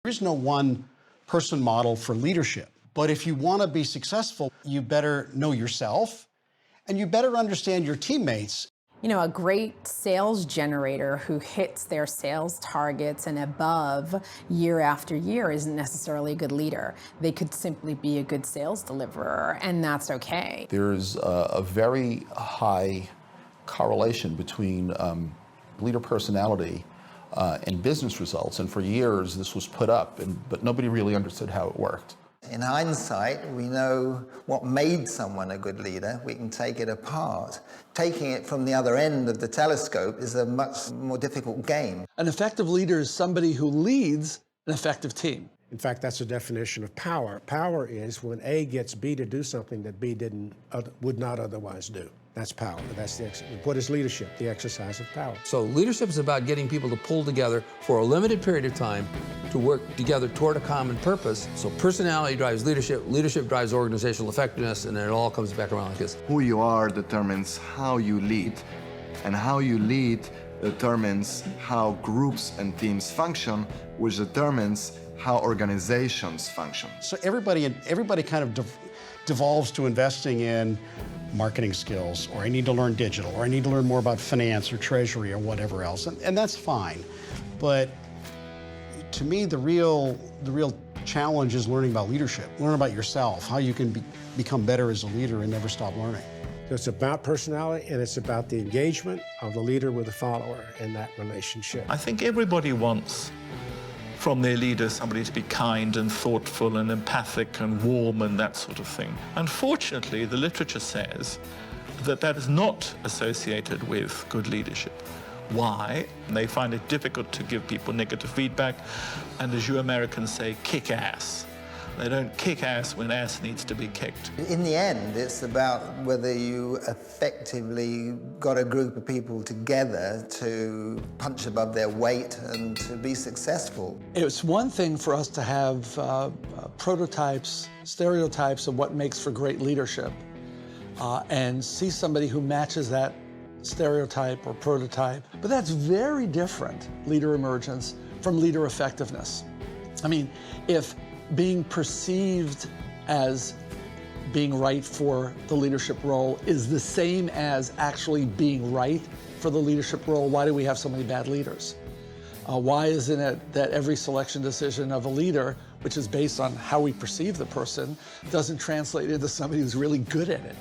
There is no one person model for leadership. But if you want to be successful, you better know yourself and you better understand your teammates. You know, a great sales generator who hits their sales targets and above year after year isn't necessarily a good leader. They could simply be a good sales deliverer, and that's okay. There's a very high correlation between leader personality and business results, and for years this was put up, but nobody really understood how it worked. In hindsight, we know what made someone a good leader. We can take it apart. Taking it from the other end of the telescope is a much more difficult game. An effective leader is somebody who leads an effective team. In fact, that's the definition of power. Power is when A gets B to do something that B would not otherwise do. That's power. That's what is leadership? The exercise of power. So leadership is about getting people to pull together for a limited period of time to work together toward a common purpose. So personality drives leadership, leadership drives organizational effectiveness, and then it all comes back around like this. Who you are determines how you lead, and how you lead determines how groups and teams function, which determines how organizations function. So everybody kind of devolves to investing in marketing skills, or I need to learn digital, or I need to learn more about finance or treasury or whatever else, and that's fine. But to me, the real challenge is learning about leadership, learn about yourself, how you can become better as a leader and never stop learning. So it's about personality, and it's about the engagement of the leader with the follower in that relationship. I think everybody wants from their leader somebody to be kind and thoughtful and empathic and warm and that sort of thing. Unfortunately, the literature says that that is not associated with good leadership. Why? They find it difficult to give people negative feedback, and as you Americans say, kick ass. They don't kick ass when ass needs to be kicked. In the end, it's about whether you effectively got a group of people together to punch above their weight and to be successful. It's one thing for us to have prototypes, stereotypes of what makes for great leadership, and see somebody who matches that stereotype or prototype. But that's very different, leader emergence, from leader effectiveness. I mean, if being perceived as being right for the leadership role is the same as actually being right for the leadership role, why do we have so many bad leaders? Why isn't it that every selection decision of a leader, which is based on how we perceive the person, doesn't translate into somebody who's really good at it?